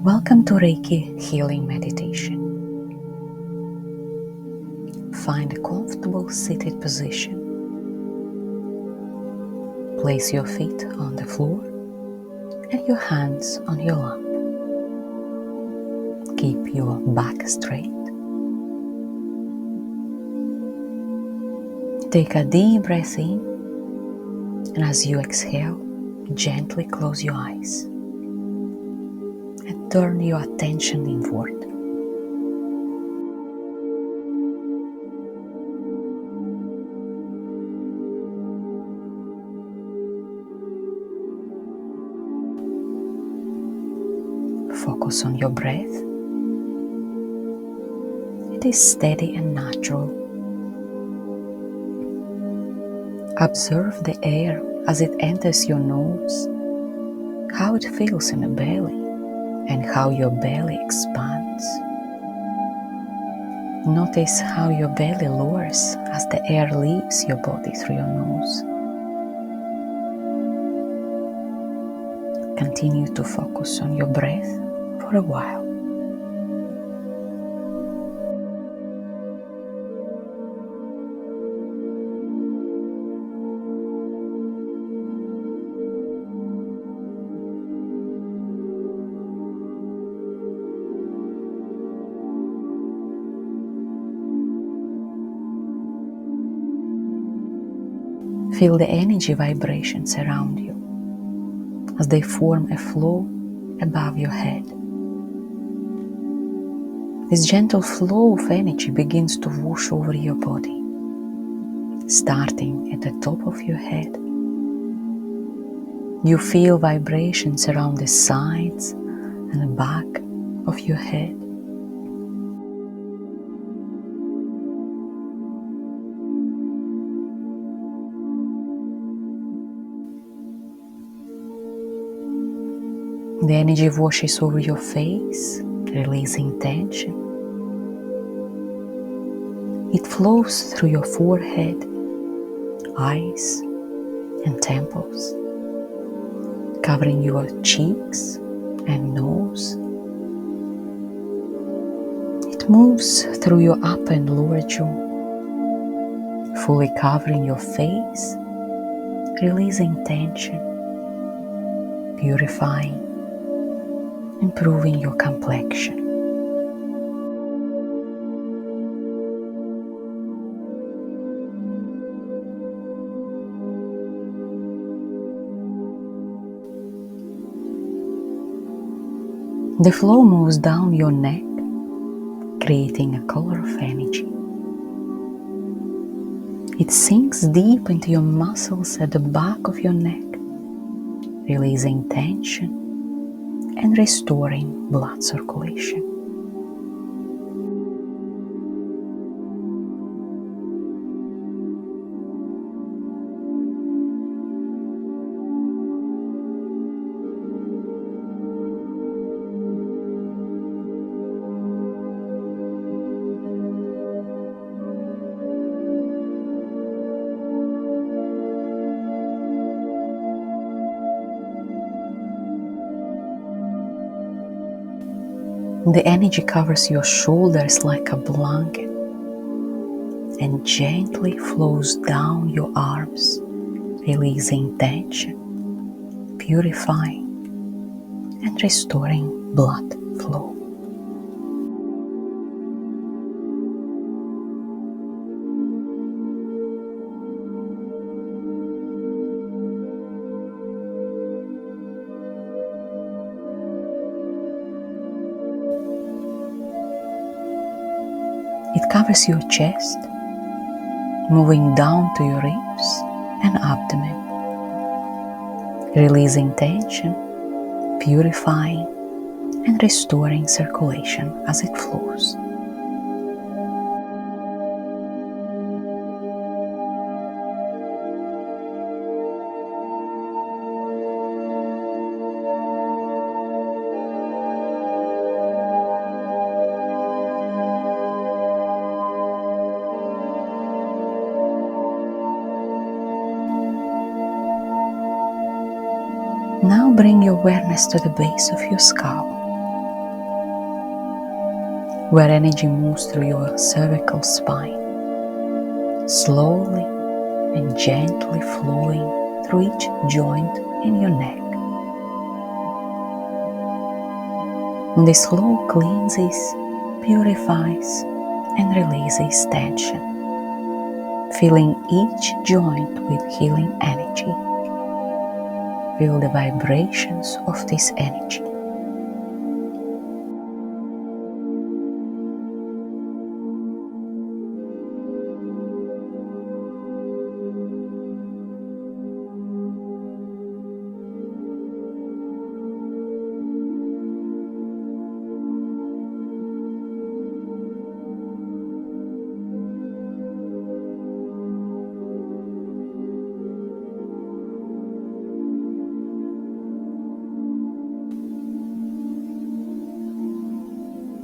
Welcome to Reiki Healing Meditation. Find a comfortable seated position. Place your feet on the floor and your hands on your lap. Keep your back straight. Take a deep breath in, and as you exhale, gently close your eyes and turn your attention inward. Focus on your breath. It is steady and natural. Observe the air as it enters your nose, how it feels in the belly, and how your belly expands. Notice how your belly lowers as the air leaves your body through your nose. Continue to focus on your breath for a while. Feel the energy vibrations around you as they form a flow above your head. This gentle flow of energy begins to wash over your body, starting at the top of your head. You feel vibrations around the sides and the back of your head. The energy washes over your face, releasing tension. It flows through your forehead, eyes, and temples, covering your cheeks and nose. It moves through your upper and lower jaw, fully covering your face, releasing tension, purifying, improving your complexion. The flow moves down your neck, creating a color of energy. It sinks deep into your muscles at the back of your neck, releasing tension and restoring blood circulation. The energy covers your shoulders like a blanket and gently flows down your arms, releasing tension, purifying, and restoring blood flow. It covers your chest, moving down to your ribs and abdomen, releasing tension, purifying, and restoring circulation as it flows. Now bring your awareness to the base of your skull, where energy moves through your cervical spine, slowly and gently flowing through each joint in your neck. And this flow cleanses, purifies, and releases tension, filling each joint with healing energy. Feel the vibrations of this energy.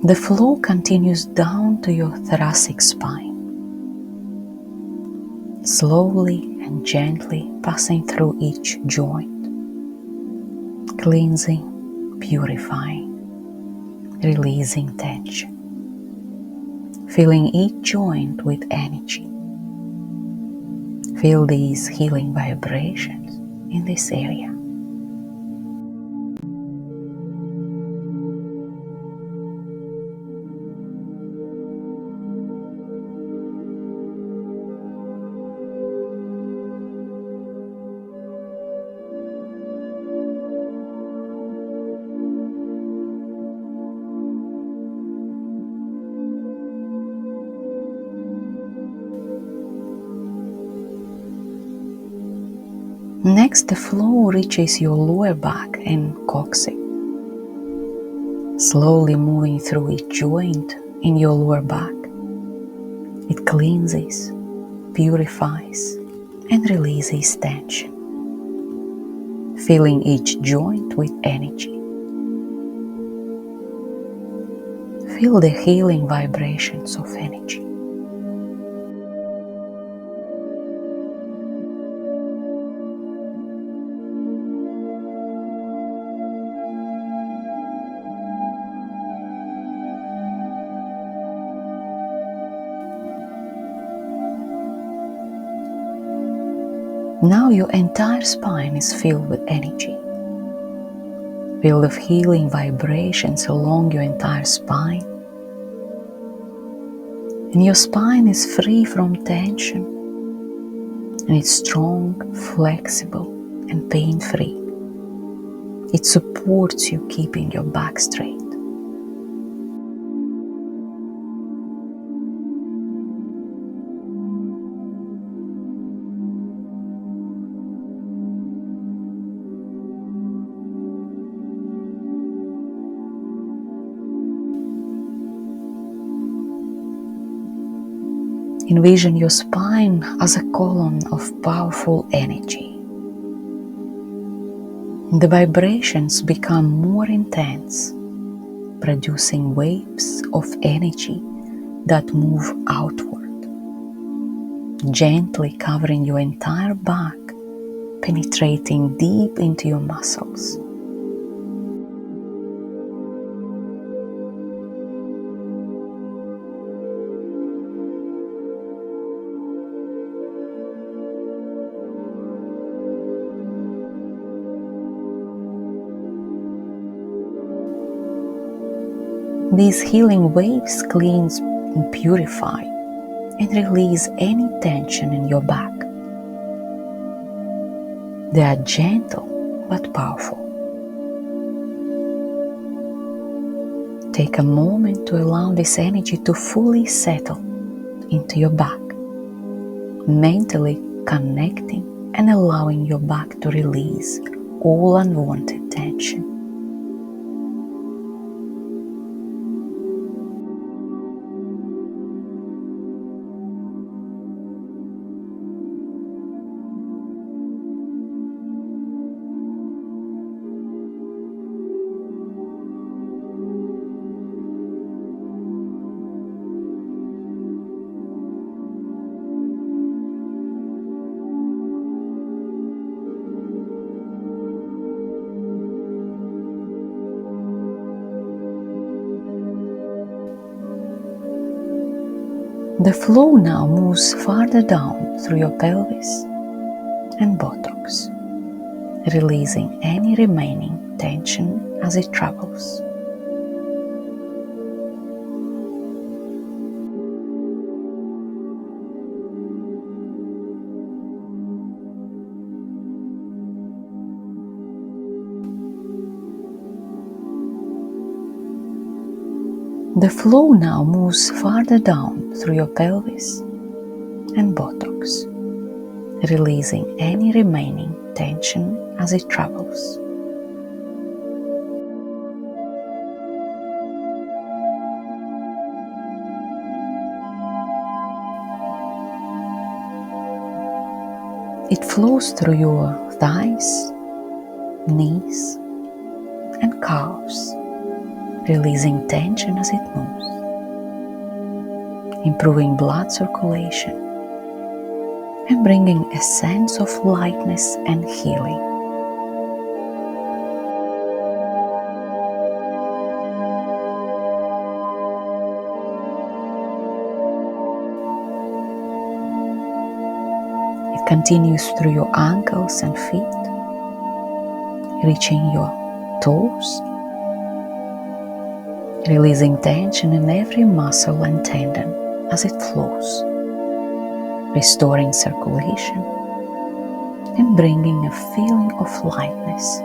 The flow continues down to your thoracic spine, slowly and gently passing through each joint, cleansing, purifying, releasing tension, filling each joint with energy. Feel these healing vibrations in this area. Next, the flow reaches your lower back and coccyx, slowly moving through each joint in your lower back. It cleanses, purifies, and releases tension, filling each joint with energy. Feel the healing vibrations of energy. Now your entire spine is filled with energy. Feel the healing vibrations along your entire spine. And your spine is free from tension. And it's strong, flexible, and pain-free. It supports you, keeping your back straight. Envision your spine as a column of powerful energy. The vibrations become more intense, producing waves of energy that move outward, gently covering your entire back, penetrating deep into your muscles. These healing waves cleanse and purify and release any tension in your back. They are gentle but powerful. Take a moment to allow this energy to fully settle into your back, mentally connecting and allowing your back to release all unwanted tension. The flow now moves farther down through your pelvis and buttocks, releasing any remaining tension as it travels. The flow now moves farther down through your pelvis and buttocks, releasing any remaining tension as it travels. It flows through your thighs, knees, and calves, releasing tension as it moves, improving blood circulation and bringing a sense of lightness and healing. It continues through your ankles and feet, reaching your toes, releasing tension in every muscle and tendon as it flows, restoring circulation and bringing a feeling of lightness.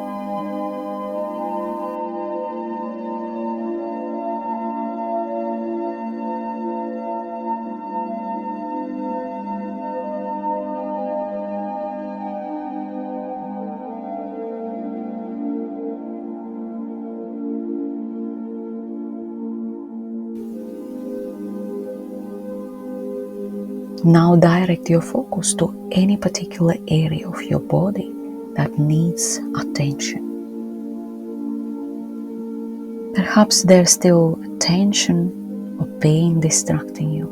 Now direct your focus to any particular area of your body that needs attention. Perhaps there's still tension or pain distracting you.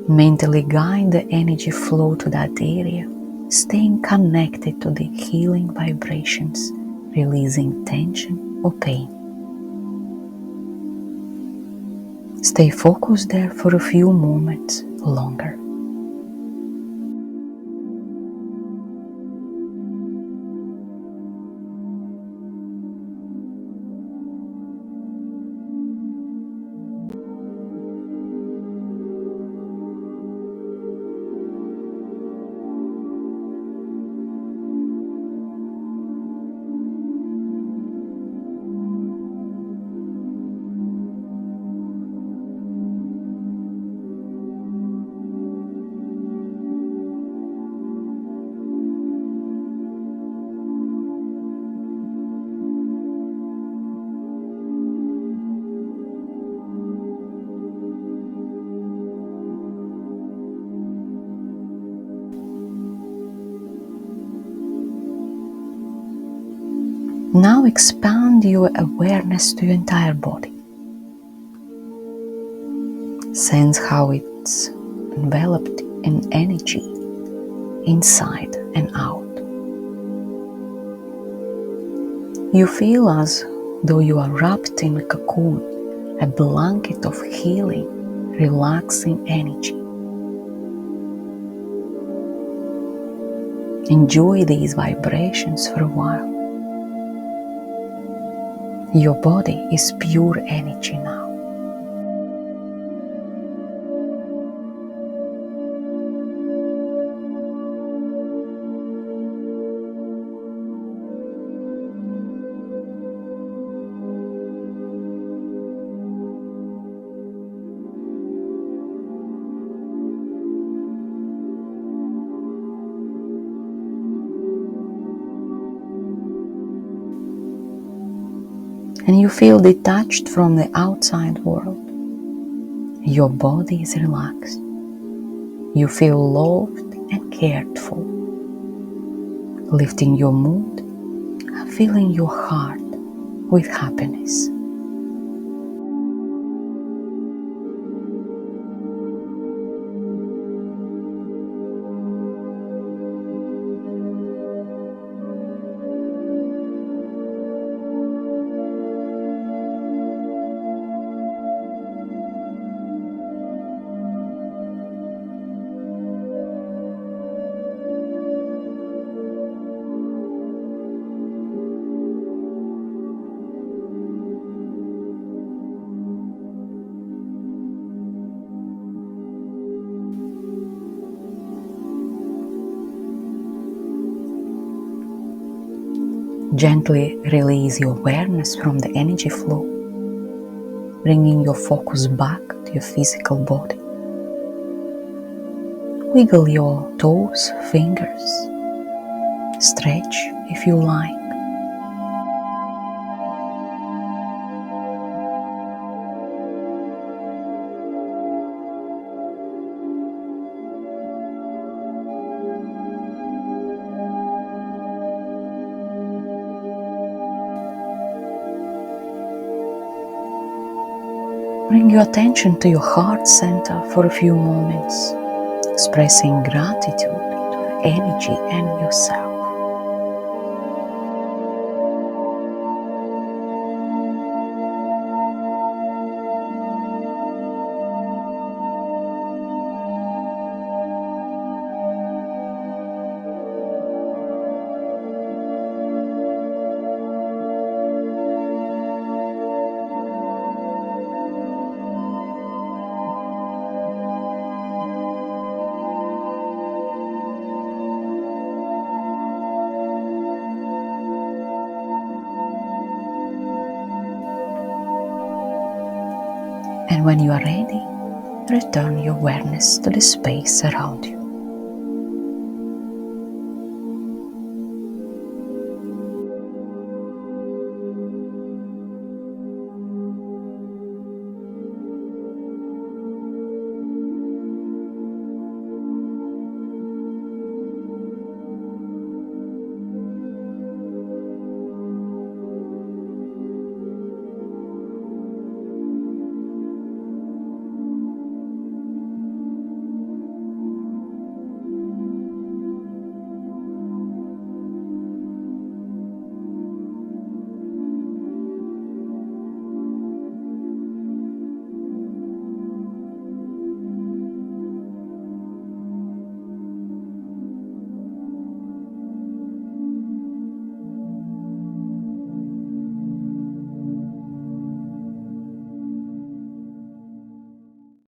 Mentally guide the energy flow to that area, staying connected to the healing vibrations, releasing tension or pain. Stay focused there for a few moments longer. Now expand your awareness to your entire body. Sense how it's enveloped in energy, inside and out. You feel as though you are wrapped in a cocoon, a blanket of healing, relaxing energy. Enjoy these vibrations for a while. Your body is pure energy now. And you feel detached from the outside world. Your body is relaxed. You feel loved and cared for, lifting your mood and filling your heart with happiness. Gently release your awareness from the energy flow, bringing your focus back to your physical body. Wiggle your toes, fingers, stretch if you like. Bring your attention to your heart center for a few moments, expressing gratitude to the energy and yourself. And when you are ready, return your awareness to the space around you.